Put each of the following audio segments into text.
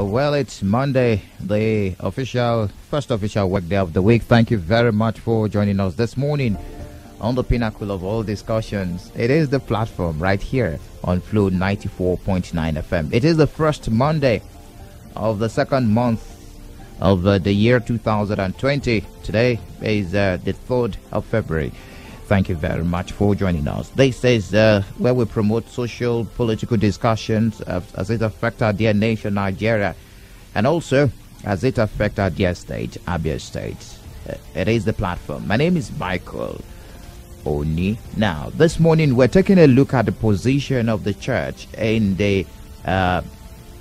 Well, it's Monday, the first official work day of the week. Thank you very much for joining us this morning on the pinnacle of all discussions. It is the platform right here on Flow 94.9 FM. It is the first Monday of the second month of the year 2020. Today is the 3rd of February. Thank you very much for joining us. This is where we promote social, political discussions as it affects our dear nation, Nigeria, and also as it affects our dear state, Abia State. It is the platform. My name is Michael Oni. Now, this morning we're taking a look at the position of the church in the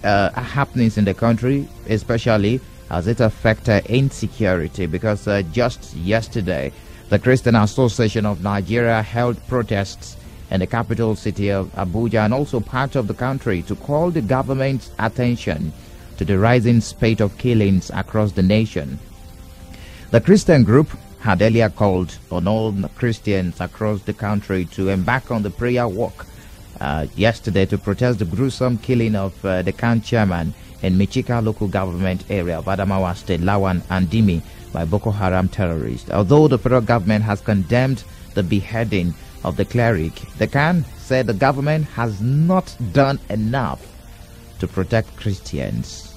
happenings in the country, especially as it affects insecurity, because just yesterday, the Christian Association of Nigeria held protests in the capital city of Abuja and also part of the country to call the government's attention to the rising spate of killings across the nation. The Christian group had earlier called on all Christians across the country to embark on the prayer walk yesterday to protest the gruesome killing of the CAN chairman in Michika local government area of Adamawa State, Lawan and Dimi, by Boko Haram terrorists. Although the federal government has condemned the beheading of the cleric, the CAN said the government has not done enough to protect Christians.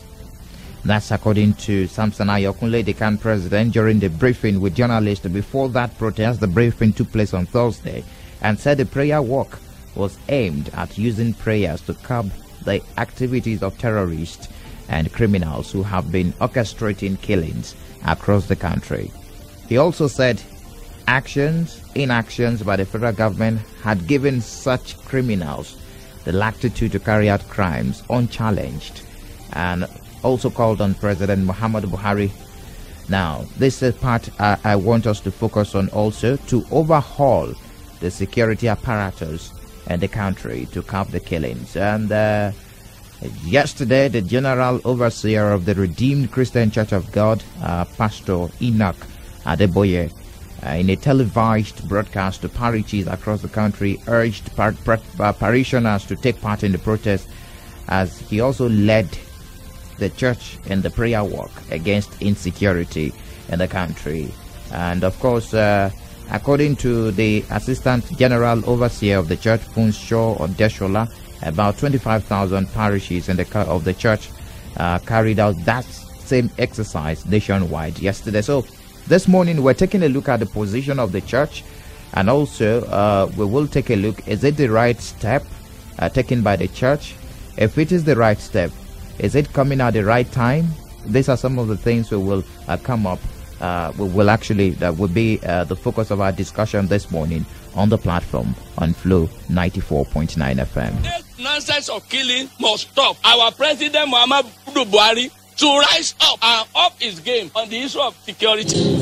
That's according to Samson Ayokunle, the CAN president, during the briefing with journalists before that protest. The briefing took place on Thursday and said the prayer walk was aimed at using prayers to curb the activities of terrorists and criminals who have been orchestrating killings across the country. He also said inactions by the federal government had given such criminals the latitude to carry out crimes unchallenged, and also called on President Muhammadu Buhari. Now, this is part I want us to focus on also, to overhaul the security apparatus in the country to curb the killings. And yesterday, the General Overseer of the Redeemed Christian Church of God, Pastor Enoch Adeboye, in a televised broadcast to parishes across the country, urged parishioners to take part in the protest, as he also led the church in the prayer walk against insecurity in the country. And of course, according to the Assistant General Overseer of the church, Funsho Odeshola, about 25,000 parishes of the church carried out that same exercise nationwide yesterday. So this morning we're taking a look at the position of the church, and also we will take a look, is it the right step taken by the church? If it is the right step, is it coming at the right time? These are some of the things we will come up. That will be the focus of our discussion this morning on the platform on Flow 94.9 FM. This nonsense of killing must stop. Our President Muhammadu Buhari to rise up and up his game on the issue of security.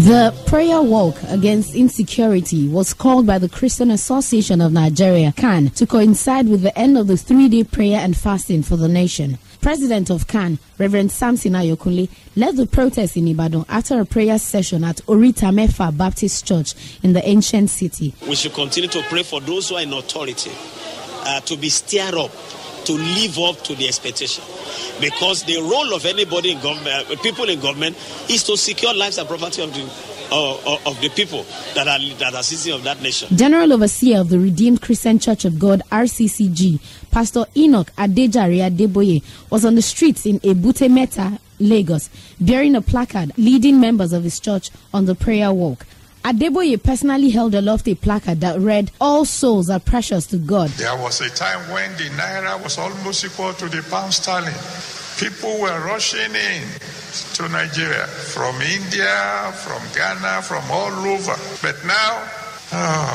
The prayer walk against insecurity was called by the Christian Association of Nigeria, CAN, to coincide with the end of the 3-day prayer and fasting for the nation. President of CAN, Reverend Samson Ayokunle, led the protest in Ibadan after a prayer session at Orita Mefa Baptist Church in the ancient city. We should continue to pray for those who are in authority to be stirred up, to live up to the expectation. Because the role of anybody in government, people in government, is to secure lives and property of the people that are citizens of that nation. General Overseer of the Redeemed Christian Church of God, RCCG, Pastor Enoch Adejare Adeboye, was on the streets in Ebute Metta, Lagos, bearing a placard leading members of his church on the prayer walk. Adeboye personally held aloft a placard that read, "All souls are precious to God." There was a time when the naira was almost equal to the pound sterling. People were rushing in to Nigeria from India, from Ghana, from all over. But now,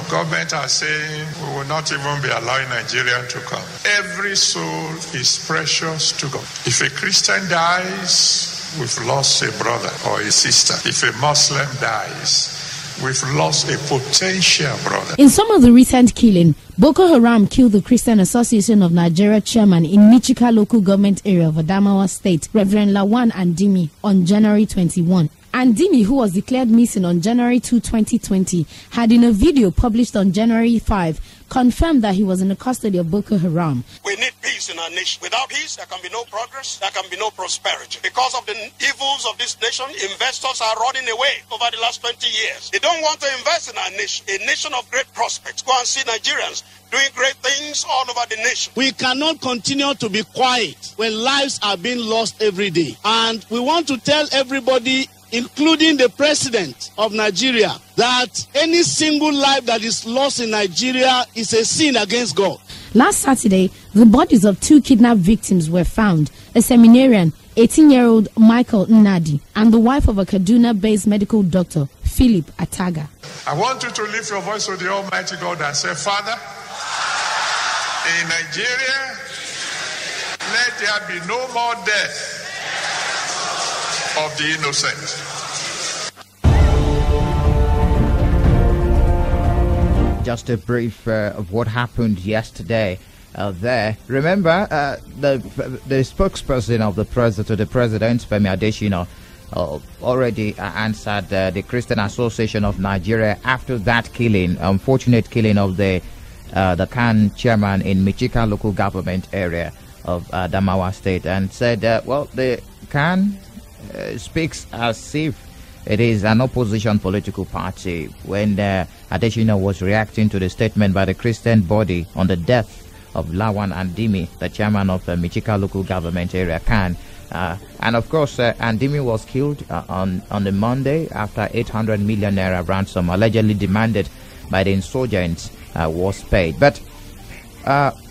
government are saying we will not even be allowing Nigerians to come. Every soul is precious to God. If a Christian dies, we've lost a brother or a sister. If a Muslim dies, we've lost a potential brother. In some of the recent killing, Boko Haram killed the Christian Association of Nigeria chairman in Michika local government area of Adamawa State, Reverend Lawan Andimi, on January 21. Andimi, who was declared missing on January 2, 2020, had in a video published on January 5 confirmed that he was in the custody of Boko Haram. We need peace in our nation. Without peace, there can be no progress, there can be no prosperity. Because of the evils of this nation, investors are running away over the last 20 years. They don't want to invest in our nation, a nation of great prospects. Go and see Nigerians doing great things all over the nation. We cannot continue to be quiet when lives are being lost every day. And we want to tell everybody, including the president of Nigeria, that any single life that is lost in Nigeria is a sin against God. Last Saturday, the bodies of 2 kidnapped victims were found: a seminarian, 18-year-old Michael Nnadi, and the wife of a Kaduna-based medical doctor, Philip Ataga. I want you to lift your voice to the Almighty God and say, Father, in Nigeria, let there be no more death of the innocent. Just a brief of what happened yesterday there. Remember, the spokesperson of the president, Femi Adesina, already answered the Christian Association of Nigeria after that killing, unfortunate killing of the Kan chairman in Michika local government area of Adamawa State, and said, well, the Kan speaks as if it is an opposition political party. When Adesina was reacting to the statement by the Christian body on the death of Lawan Andimi, the chairman of Michika local government area, Kan. And of course, Andimi was killed on the Monday after 800 million naira ransom allegedly demanded by the insurgents was paid. But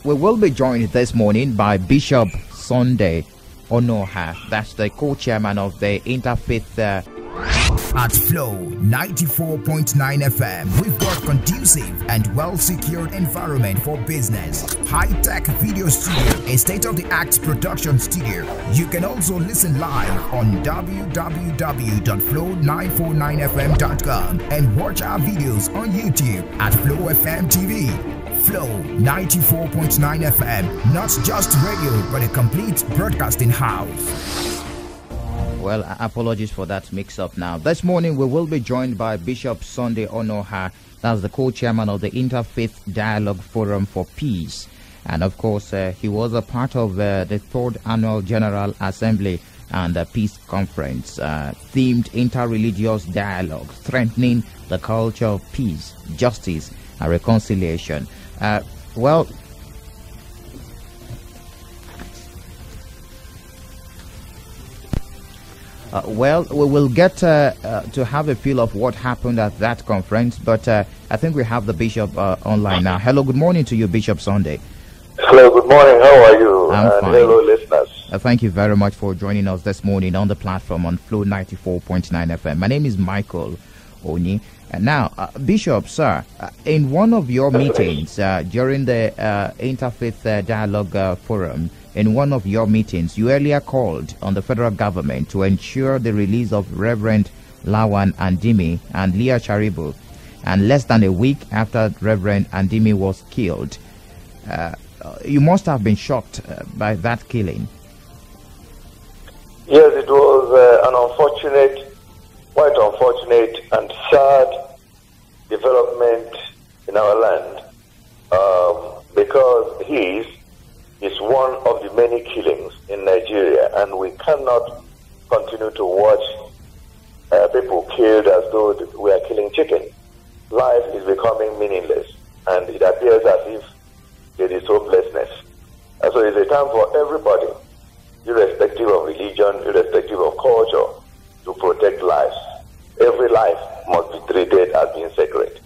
we will be joined this morning by Bishop Sunday Onuoha. That's the co-chairman of the Interfaith At Flow 94.9 FM, we've got conducive and well-secured environment for business. High-tech video studio, a state-of-the-art production studio. You can also listen live on www.flow949fm.com and watch our videos on YouTube at Flow FM TV. Flow 94.9 FM, not just radio, but a complete broadcasting house. Well, apologies for that mix-up now. This morning, we will be joined by Bishop Sunday Onuoha. That's the co-chairman of the Interfaith Dialogue Forum for Peace. And of course, he was a part of the 3rd Annual General Assembly and Peace Conference, themed interreligious dialogue, strengthening the culture of peace, justice, and reconciliation. Well, we will get to have a feel of what happened at that conference, but I think we have the Bishop online now. Hello, good morning to you, Bishop Sunday. Hello, good morning. How are you? I'm fine. Hello, listeners. Thank you very much for joining us this morning on the platform on Flow 94.9 FM. My name is Michael Oni. And now, Bishop, sir, in one of your meetings during the Interfaith Dialogue Forum, in one of your meetings, you earlier called on the federal government to ensure the release of Reverend Lawan Andimi and Leah Charibu, and less than a week after Reverend Andimi was killed. You must have been shocked by that killing. Yes, it was an unfortunate, quite unfortunate and sad development in our land, because he is one of the many killings in Nigeria, and we cannot continue to watch people killed as though we are killing chicken. Life is becoming meaningless, and it appears as if there is hopelessness. And so it's a time for everybody, irrespective of religion, irrespective of culture, to protect lives. Every life must be treated as being sacred.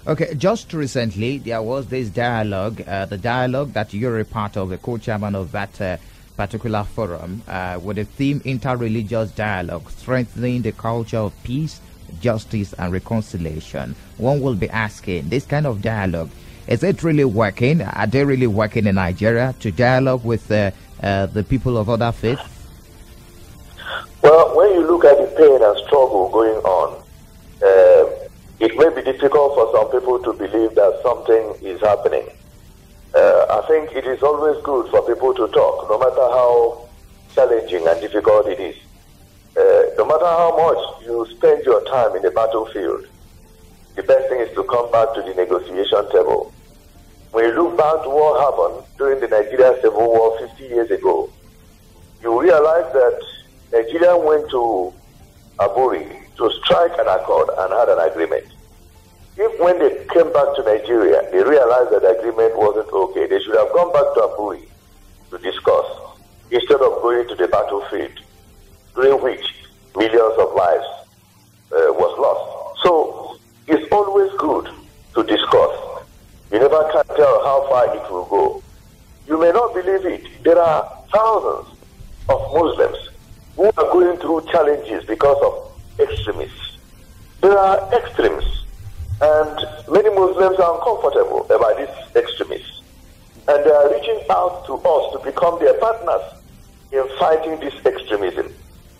Okay, just recently there was this dialogue, the dialogue that you're a part of, a co-chairman of that particular forum, with the theme interreligious dialogue, strengthening the culture of peace, justice, and reconciliation. One will be asking, this kind of dialogue, is it really working? Are they really working in Nigeria to dialogue with the people of other faiths? Well, when you look at the pain and struggle going on, it may be difficult for some people to believe that something is happening. I think it is always good for people to talk, no matter how challenging and difficult it is. No matter how much you spend your time in the battlefield, the best thing is to come back to the negotiation table when you look back to what happened during the Nigerian Civil War 50 years ago, you realize that Nigeria went to Buhari to strike an accord and had an agreement. If when they came back to Nigeria, they realized that the agreement wasn't okay, they should have gone back to Buhari to discuss instead of going to the battlefield, during which millions of lives was lost. So it's always good to discuss. You never can tell how far it will go. You may not believe it. There are thousands of Muslims who are going through challenges because of extremists. There are extremists, and many Muslims are uncomfortable about these extremists. And they are reaching out to us to become their partners in fighting this extremism.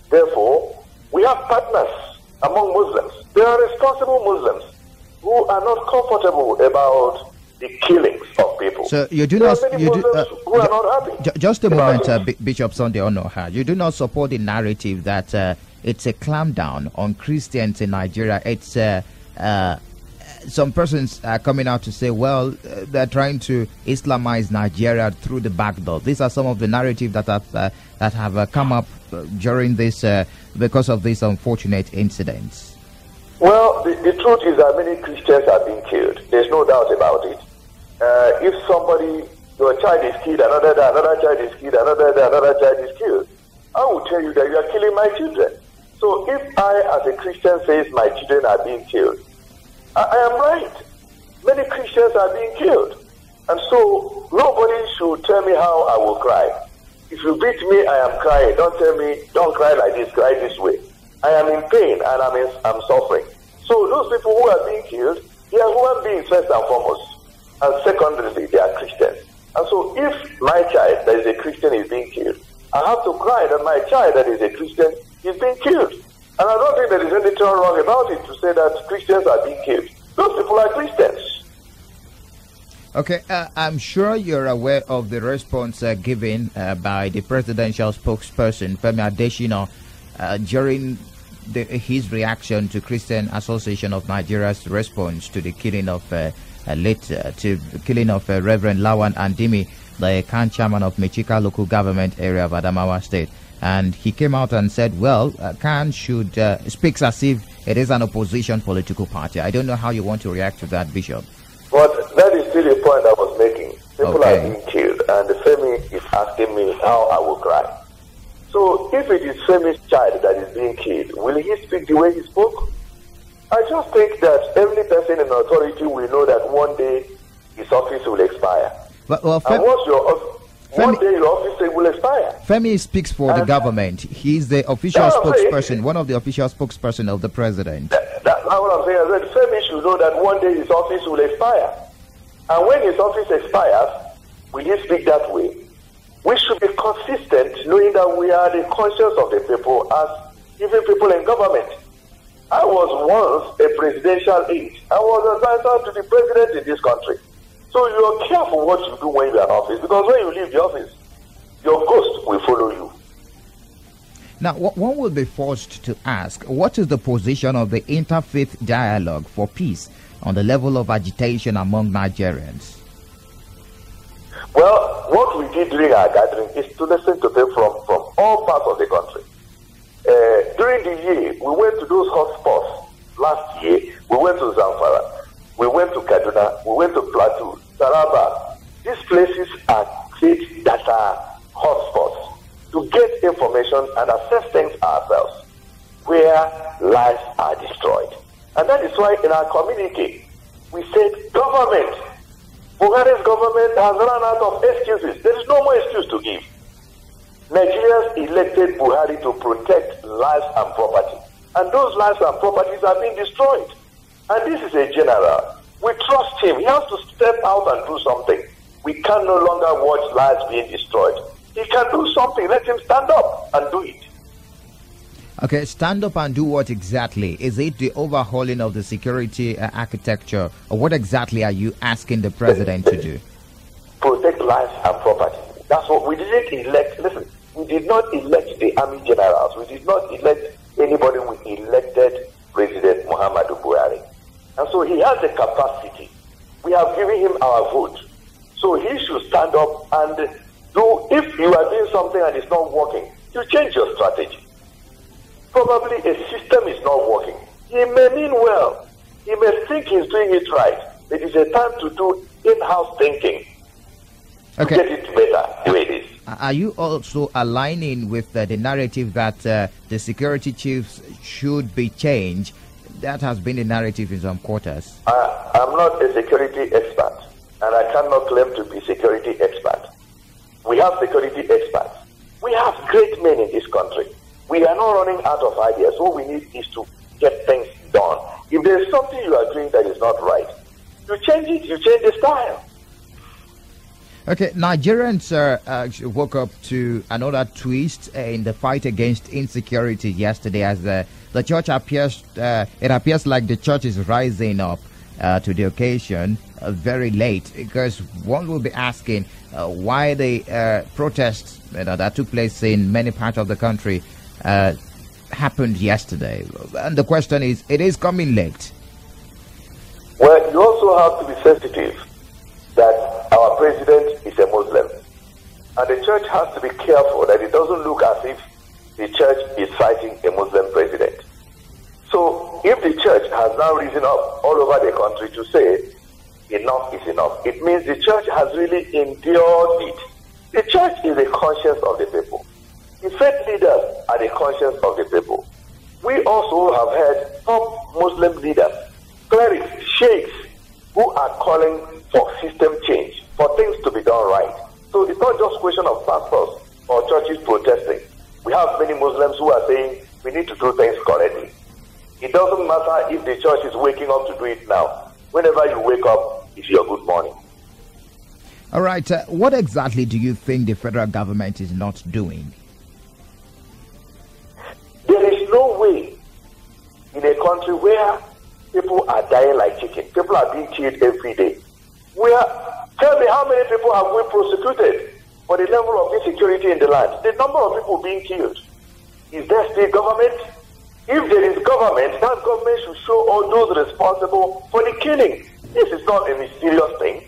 Therefore, we have partners among Muslims. There are responsible Muslims who are not comfortable about the killings of people. So you do there not. Are many You do, Muslims who are not happy. Just a moment, Bishop Sunday Onuoha. You do not support the narrative that it's a clampdown on Christians in Nigeria. It's some persons are coming out to say, well, they're trying to Islamize Nigeria through the back door. These are some of the narratives that have come up during this because of these unfortunate incidents. Well, the truth is that many Christians are being killed. There's no doubt about it. If your child is killed, another child is killed, another child is killed, I will tell you that you are killing my children. So if I, as a Christian, says my children are being killed, I am right. Many Christians are being killed. And so nobody should tell me how I will cry. If you beat me, I am crying. Don't tell me, don't cry like this, cry this way. I am in pain and I'm suffering. So those people who are being killed, they are human beings first and foremost. And secondly, they are Christians. And so if my child that is a Christian is being killed, I have to cry that my child that is a Christian is being killed. And I don't think there is anything wrong about it to say that Christians are being killed. Those people are Christians. Okay, I'm sure you're aware of the response given by the presidential spokesperson, Femi Adesina, during his reaction to Christian Association of Nigeria's response to the killing of Reverend Lawan Andimi, the Khan chairman of Mechika local government area of Adamawa State. And he came out and said, well, Khan should speaks as if it is an opposition political party. I don't know how you want to react to that, Bishop. But that is still a point I was making. People are being killed, and the Femi is asking me how I will cry. So if it is Femi's child that is being killed, will he speak the way he spoke? I just think that every person in authority will know that one day his office will expire. Well, and one day your office will expire. Femi speaks for the government. He's the official spokesperson, one of the official spokesperson of the president. That's what I'm saying. I said Femi should know that one day his office will expire. And when his office expires, will he speak that way? We should be consistent, knowing that we are the conscience of the people as even people in government. I was once a presidential aide. I was advisor to the president in this country. So you are careful what you do when you are in office, because when you leave the office, your ghost will follow you. Now, one will be forced to ask, what is the position of the interfaith dialogue for peace on the level of agitation among Nigerians? Well, what we did during our gathering is to listen to them from all parts of the country. During the year, we went to those hotspots. Last year, we went to Zamfara, we went to Kaduna, we went to Plateau, Taraba. These places are states that are hotspots to get information and assess things ourselves where lives are destroyed. And that is why in our communique, we said government, Buhari's government has run out of excuses. There is no more excuse to give. Nigerians elected Buhari to protect lives and property. And those lives and properties are being destroyed. And this is a general. We trust him. He has to step out and do something. We can no longer watch lives being destroyed. He can do something. Let him stand up and do it. Okay, stand up and do what exactly? Is it the overhauling of the security architecture? Or what exactly are you asking the president to do? Protect lives and property. That's what we didn't elect. Listen, we did not elect the army generals. We did not elect anybody. We elected President Muhammadu Buhari. And so he has the capacity. We have given him our vote. So he should stand up and do, if you are doing something and it's not working, you change your strategy. Probably a system is not working. He may mean well. He may think he's doing it right. It is a time to do in-house thinking. Okay. To get it better the way it is. Are you also aligning with the narrative that the security chiefs should be changed? That has been the narrative in some quarters. I'm not a security expert, and I cannot claim to be security expert. We have security experts. We have great men in this country. We are not running out of ideas. What we need is to get things done. If there is something you are doing that is not right, you change it, you change the style. Okay, Nigerians woke up to another twist in the fight against insecurity yesterday as the church appears, it appears like the church is rising up to the occasion very late, because one will be asking why the protests that took place in many parts of the country happened yesterday. And the question is, it is coming late. Well, you also have to be sensitive that our president is a Muslim. And the church has to be careful that it doesn't look as if the church is fighting a Muslim president. So if the church has now risen up all over the country to say enough is enough, it means the church has really endured it. The church is the conscience of the people. The faith leaders are the conscience of the people. We also have heard some Muslim leaders, clerics, sheikhs, who are calling for system change, for things to be done right. So it's not just a question of pastors or churches protesting. We have many Muslims who are saying we need to do things correctly. It doesn't matter if the church is waking up to do it now. Whenever you wake up, it's your good morning. All right. What exactly do you think the federal government is not doing? There is no way in a country where people are dying like chicken, people are being killed every day. Tell me, how many people have we prosecuted for the level of insecurity in the land? The number of people being killed. Is there still government? If there is government, that government should show all those responsible for the killing. This is not a mysterious thing.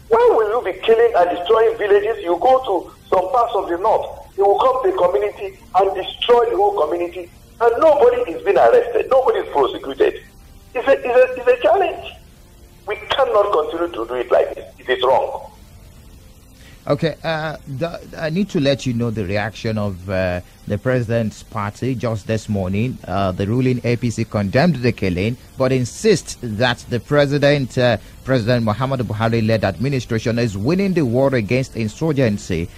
Why will you be killing and destroying villages? You go to some parts of the north, you will come to the community and destroy the whole community, and nobody is being arrested, nobody is prosecuted. It's a challenge. We cannot continue to do it like this. It is wrong. Okay, I need to let you know the reaction of the president's party just this morning. The ruling APC condemned the killing, but insists that the President Muhammadu Buhari-led administration is winning the war against insurgency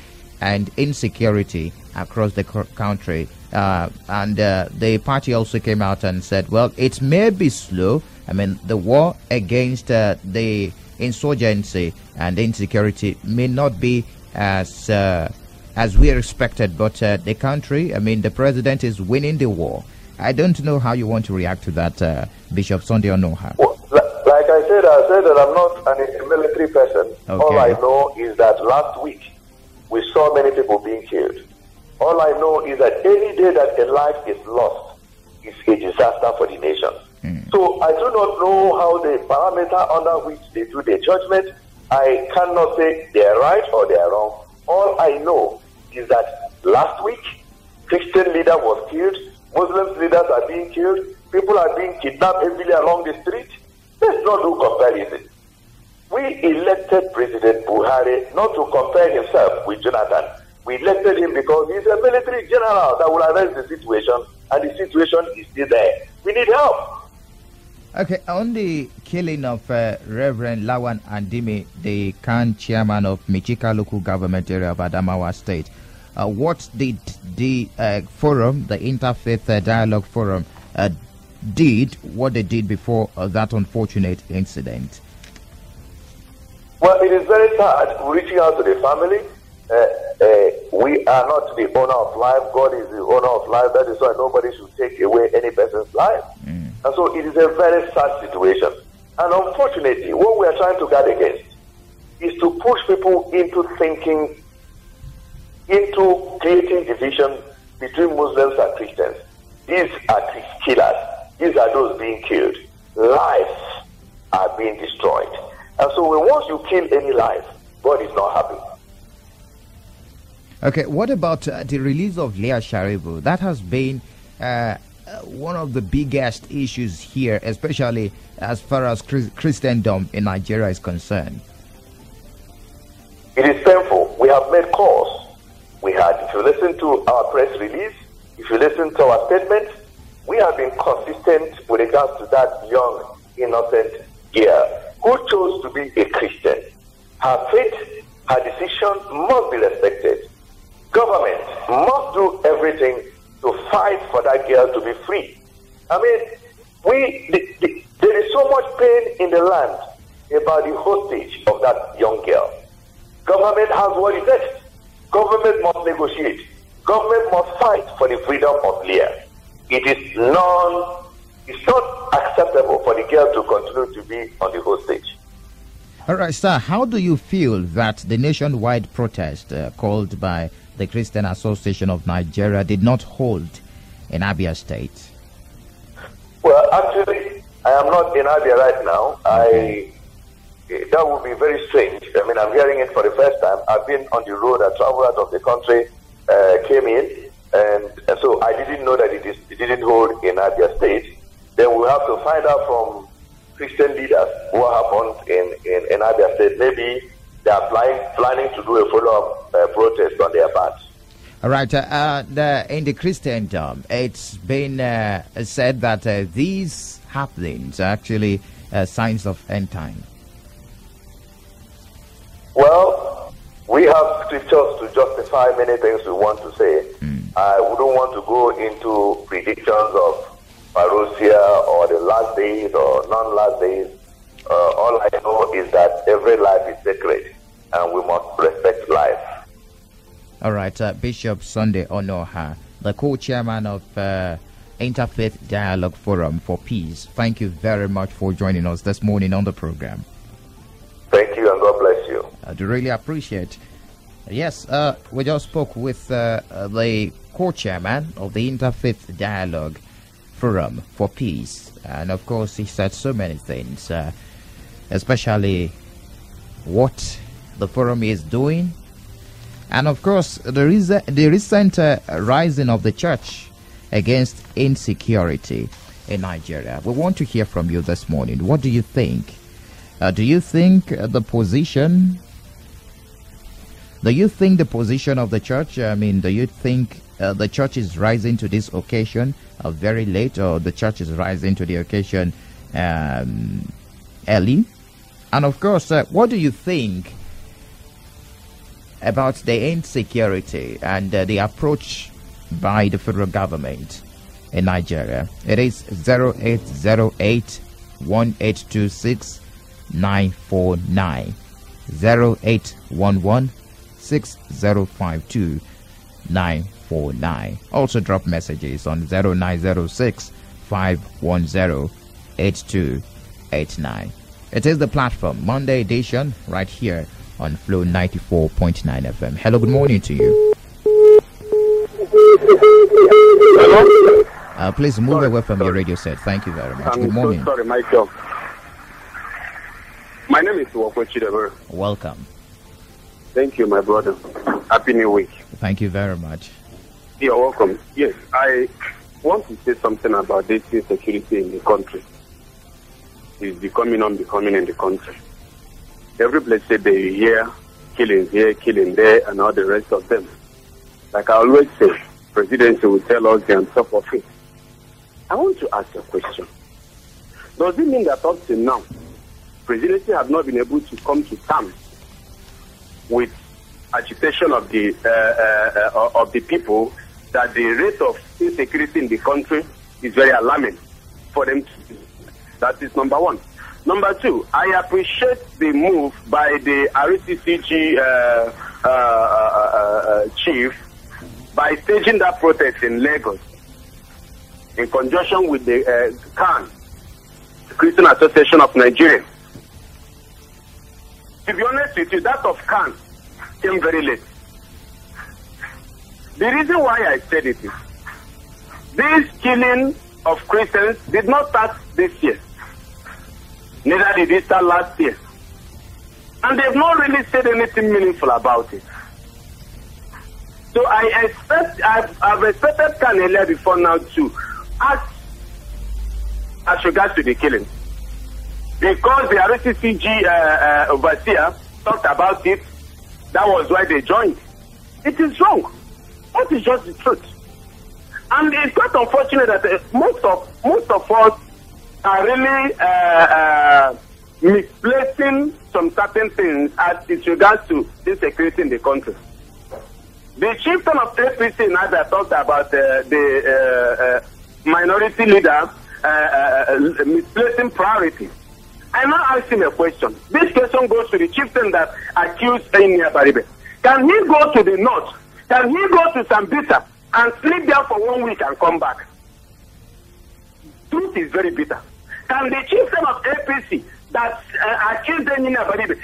and insecurity across the country. And the party also came out and said, well, it may be slow. I mean, the war against the insurgency and insecurity may not be as we expected, but the country, I mean, the president is winning the war. I don't know how you want to react to that, Bishop Sunday Onuoha. Well, like I said that I'm not a military person. Okay. All I know is that last week we saw many people being killed. All I know is that any day that a life is lost is a disaster for the nation. So I do not know how the parameter under which they do their judgment. I cannot say they are right or they are wrong. All I know is that last week, Christian leader was killed, Muslim leaders are being killed, people are being kidnapped heavily along the street. Let's not do comparison. We elected President Buhari not to compare himself with Jonathan. We elected him because he's a military general that will address the situation, and the situation is still there. We need help. Okay, on the killing of Reverend Lawan Andime, the Khan chairman of Michika local government area of Adamawa State, what did the forum, the Interfaith Dialogue Forum, what they did before that unfortunate incident? Well, it is very sad reaching out to the family. We are not the owner of life. God is the owner of life. That is why nobody should take away any person's life. And so it is a very sad situation. And unfortunately, what we are trying to guard against is to push people into thinking, into creating division between Muslims and Christians. These are killers. These are those being killed. Lives are being destroyed. And so once you kill any life, God is not happy. Okay, what about the release of Leah Sharibu? That has been one of the biggest issues here, especially as far as Christendom in Nigeria is concerned. It is painful. We have made calls. If you listen to our press release, if you listen to our statement, we have been consistent with regards to that young, innocent girl who chose to be a Christian. Her faith, her decision must be respected. Government must do everything to fight for that girl to be free. I mean, there is so much pain in the land about the hostage of that young girl. Government has what it takes. Government must negotiate. Government must fight for the freedom of Leah. It's not acceptable for the girl to continue to be on the hostage. All right, sir, how do you feel that the nationwide protest called by the Christian Association of Nigeria did not hold in Abia State? Well, actually, I am not in Abia right now. That would be very strange. I mean, I'm hearing it for the first time. I've been on the road. I traveled out of the country, came in, and so I didn't know that it didn't hold in Abia State. Then we'll have to find out from Christian leaders what happened in Abia State. Maybe they are planning to do a follow-up protest on their part. All right. In the Christendom, it's been said that these happenings are actually signs of end time. Well, we have scriptures to justify many things we want to say. I wouldn't want to go into predictions of parousia or the last days or non-last days. All I know is that every life is sacred and we must respect life. All right, Bishop Sunday Onuoha, the co-chairman of Interfaith Dialogue Forum for Peace. Thank you very much for joining us this morning on the program. Thank you and God bless you. I do really appreciate. Yes, we just spoke with the co-chairman of the Interfaith Dialogue Forum for Peace, and of course he said so many things, especially what the forum is doing, and of course the recent rising of the church against insecurity in Nigeria. We want to hear from you this morning. What do you think? Do you think the position of the church, I mean, do you think the church is rising to this occasion very late, or the church is rising to the occasion early? And of course, what do you think about the insecurity and the approach by the federal government in Nigeria? It is 0808 1826 949 0811 6052 949. Also drop messages on 0906 510 8289. It is the platform Monday edition right here on Flow 94.9 FM. Hello, good morning to you. Hello? Please move away from your radio set. Thank you very much. Good morning. So sorry, myself. My name is Chidebere. Welcome. Thank you, my brother. Happy New Week. Thank you very much. You're welcome. Yes, I want to say something about this insecurity in the country. It's becoming unbecoming in the country. Every blessed day you hear killing here, killing there, and all the rest of them. Like I always say, presidency will tell us they're on top of it. I want to ask a question. Does it mean that up to now, presidency have not been able to come to terms with agitation of the people that the rate of insecurity in the country is very alarming for them to do? That is number one. Number two, I appreciate the move by the RCCG chief by staging that protest in Lagos in conjunction with the CAN, Christian Association of Nigeria. To be honest with you, that of CAN came very late. The reason why I said it is, this killing of Christians did not start this year. Neither did it start last year. And they've not really said anything meaningful about it. So I've expected Khan earlier before now to ask as regards to the killing. Because the RCCG overseer talked about it, that was why they joined. It is wrong. That is just the truth. And it's quite unfortunate that most of us are really misplacing some certain things as it regards to insecurity in the country. The chieftain of APC now that talked about the minority leader misplacing priorities. I now ask him a question. This question goes to the chieftain that accused Enya Baribe. Can he go to the north? Can he go to Sambisa and sleep there for 1 week and come back? Truth is very bitter. Can the chieftain of APC that accused Enya Baribe,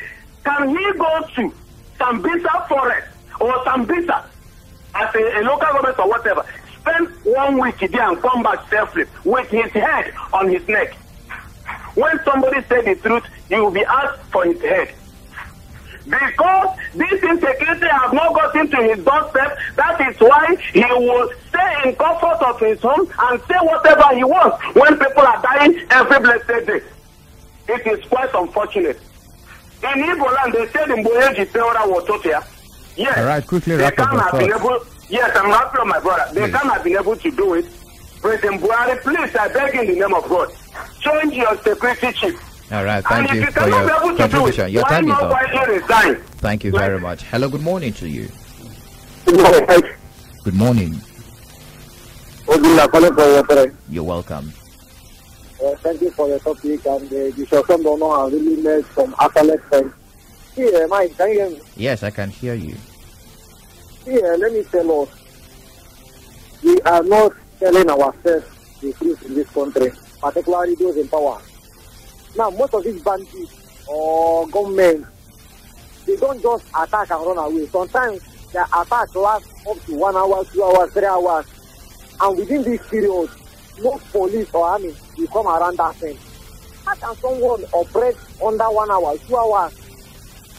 can he go to Sambisa forest or Sambisa as a local government or whatever, spend 1 week there and come back safely with his head on his neck? When somebody says the truth, he will be asked for his head. Because this insecurity has not got into his doorstep, that is why he will stay in comfort of his home and say whatever he wants when people are dying every blessed day. It is quite unfortunate. In Igbo land, they said in Boyeji Teora was Totia. Yes. All right, quickly wrap up your thoughts. Yes, I'm happy on my brother. They can't have been able to do it. President Buhari, please, I beg in the name of God, change your security chief. All right, thank you for your contribution. Your time is up. Thank you very much. Hello, good morning to you. Good morning. You're welcome. Thank you for your topic, and the discussion don't know how really made some excellent sense. Here, Mike, can you hear me? Yes, I can hear you. Here, let me tell us, we are not telling ourselves the truth in this country, particularly those in power. Now, most of these bandits or government, they don't just attack and run away. Sometimes their attack lasts up to 1 hour, 2 hours, 3 hours. And within this period, no police or army will come around that thing. How can someone operate under 1 hour, 2 hours,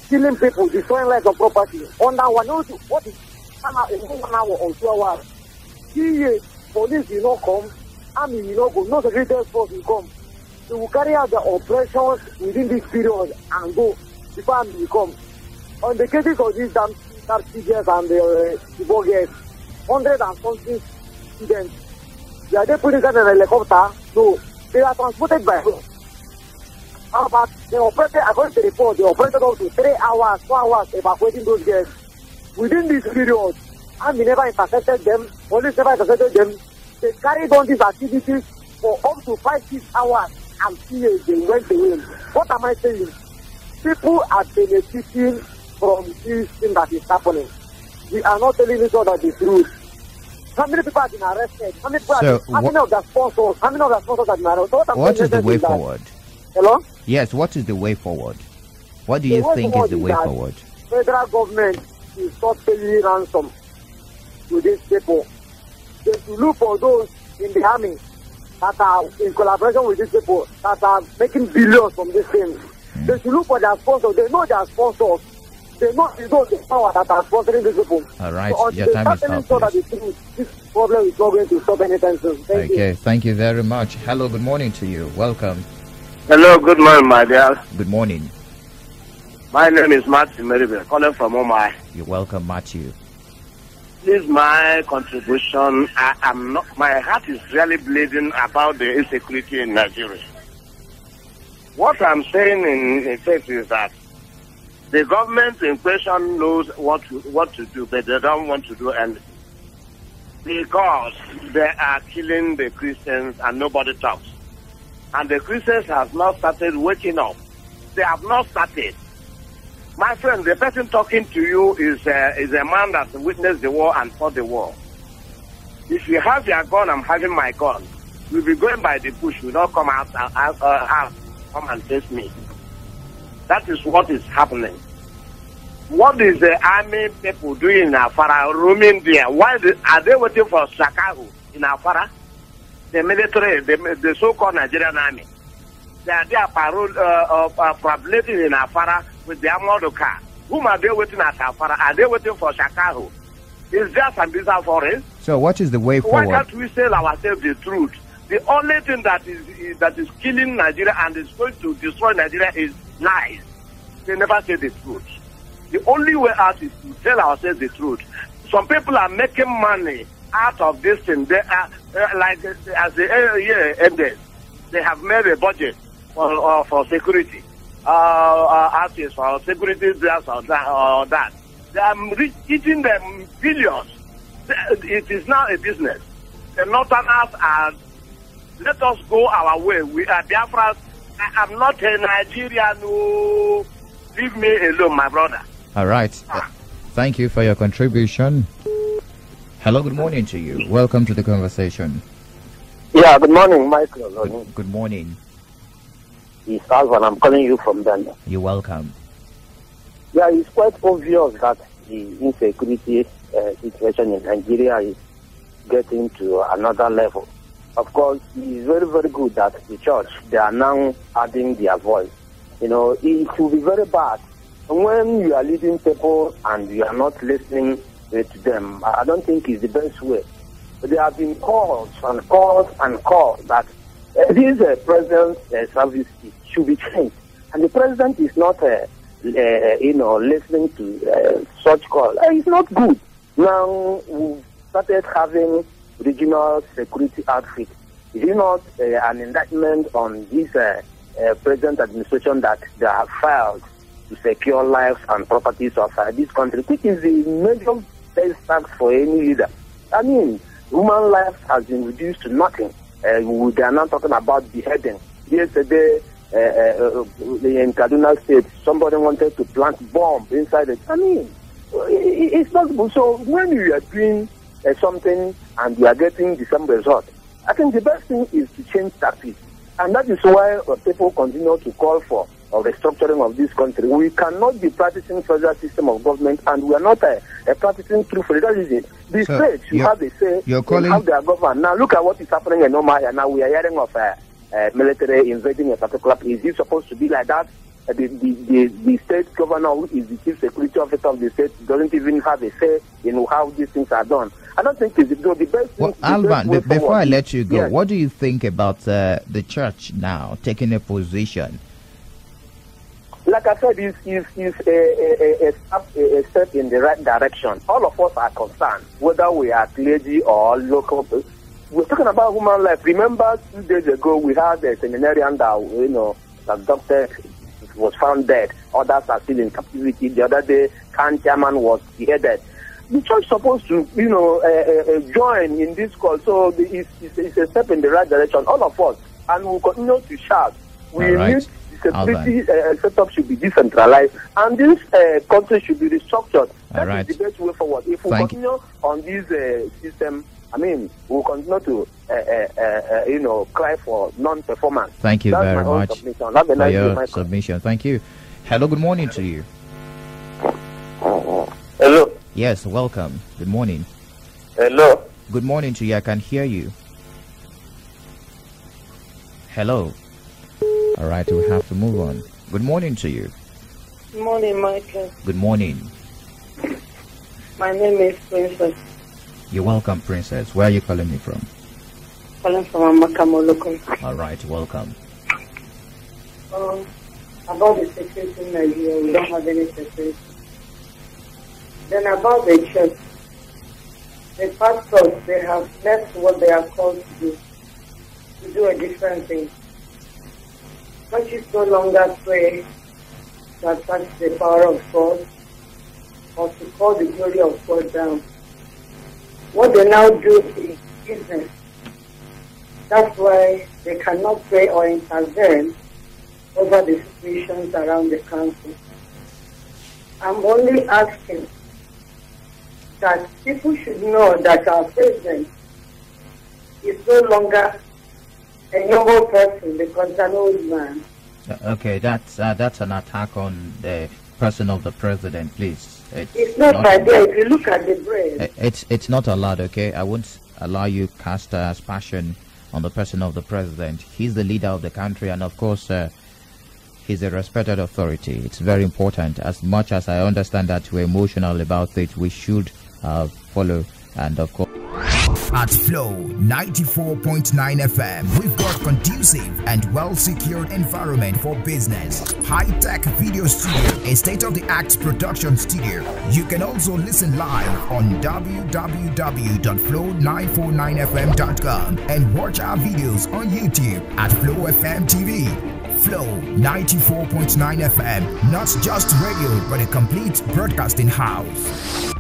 killing people, destroying lives of property, under 1 hour? What is 1 hour or 2 hours? 3 years, police will not come, army will not go, no security force will come. They will carry out the operations within this period and go before army will come. On the cases of these damn students and the bogus, 100 and something students, they are putting them in a helicopter. No, they are transported by road. How about they operated, according to the report, they operated up to 3 hours, 4 hours evacuating those guys. Within this period, army never intercepted them, police never intercepted them. They carried on these activities for up to 5-6 hours and 3 years they went away. What am I saying? People are benefiting from this thing that is happening. We are not telling each other the truth. How many people have been arrested? How many people how many of the sponsors? How many of the sponsors have been arrested? What is the way forward? Hello? Yes, what is the way forward? What do you think is the way forward? Federal government is not paying ransom to these people. They should look for those in the army that are in collaboration with these people that are making billions from this thing. They should look for their sponsors. They know their sponsors. They know the power that are sponsoring these people. All right, so your time is up. So that this problem is not going to stop anytime soon. Thank you very much. Hello, good morning to you. Welcome. Hello, good morning, my dear. Good morning. My name is Matthew Meribel, calling from Onuoha. You're welcome, Matthew. This is my contribution. My heart is really bleeding about the insecurity in Nigeria. What I'm saying in effect is that the government in question knows what to do, but they don't want to do anything. Because they are killing the Christians and nobody talks. And the Christians have not started waking up. They have not started. My friend, the person talking to you is a man that witnessed the war and fought the war. If you have your gun, I'm having my gun. We'll be going by the bush. We'll not come out come and face me. That is what is happening. What is the army people doing in Afara, roaming there? Why are they waiting for Shakahu in Afara? The military, the so-called Nigerian army. They are there parolating in Afara with the armored car. Whom are they waiting at Afara? Are they waiting for Shakaho? It's just a bizarre forest. So what is the way forward? Why can't we tell ourselves the truth? The only thing that is killing Nigeria and is going to destroy Nigeria is lies. They never say the truth. The only way out is to tell ourselves the truth. Some people are making money out of this thing. They are like as the year ended, they have made a budget for security, artists for security dress or that. They are eating them billions. It is now a business. The Northerners are. Let us go our way. We are Biafrans. I am not a Nigerian. No, leave me alone, my brother. All right. Thank you for your contribution. Hello, good morning to you. Welcome to the conversation. Yeah, good morning, Michael. Good morning. It's Alvan. I'm calling you from Ghana. You're welcome. Yeah, it's quite obvious that the insecurity situation in Nigeria is getting to another level. Of course, it's very, very good that the church, they are now adding their voice. You know, it will be very bad when you are leading people and you are not listening to them. I don't think it's the best way. There have been calls and calls and calls that this president's service should be changed. And the president is not, listening to such calls. It's not good. Now, we've started having regional security outfit. Is it not an indictment on this present administration that they have filed to secure lives and properties of this country, which is the major base tax for any leader? I mean, human life has been reduced to nothing. They are not talking about beheading. Yesterday, in Kaduna State, somebody wanted to plant bomb inside it. I mean, it's possible. So when you are doing something and you are getting the same result, I think the best thing is to change tactics. And that is why people continue to call for a restructuring of this country. We cannot be practicing federal system of government, and we are not practicing true federalism. The states should have a say in how they are governed. Now look at what is happening in Onuoha. Now we are hearing of military invading a particular place. Is it supposed to be like that? The state governor, who is the chief security officer of the state, doesn't even have a say in how these things are done. I don't think it's the best thing. Well, Alban, before I let you go, yes, what do you think about the church now taking a position? Like I said, it's a step in the right direction. All of us are concerned, whether we are clergy or local. We're talking about human life. Remember, 2 days ago, we had a seminarian that, that doctor was found dead. Others are still in captivity. The other day, Khan chairman was beheaded. The church is supposed to, join in this call. So it's a step in the right direction. All of us, and we'll continue to shout. We need security setup should be decentralized, and this country should be restructured. That is the best way forward. If we continue on this system, I mean, we'll continue to, cry for non-performance. Thank you very much for your submission. Thank you. Hello, good morning to you. Hello. Yes, welcome. Good morning. Hello. Good morning to you. I can hear you. Hello. All right, we have to move on. Good morning to you. Good morning, Michael. Good morning. My name is Princess. You're welcome, Princess. Where are you calling me from? Calling from Amakamoloko. All right, welcome. About the security in Nigeria, we don't have any security. Then about the church, the pastors, they have left what they are called to do a different thing. Churches no longer pray to attack the power of God or to call the glory of God down. What they now do is business. That's why they cannot pray or intervene over the situations around the country. I'm only asking that people should know that our president is no longer a normal person because an old man. Okay, that's an attack on the person of the president, please. It's not like that. If you look at the brain. It's not allowed, okay? I won't allow you cast aspersion on the person of the president. He's the leader of the country, and of course, He's a respected authority. It's very important. As much as I understand that we're emotional about it, we should follow, and of course. At Flow 94.9 FM, we've got conducive and well-secured environment for business. High-tech video studio, a state-of-the-art production studio. You can also listen live on www.flow949fm.com and watch our videos on YouTube at Flow FM TV. Flow 94.9 FM, not just radio, but a complete broadcasting house.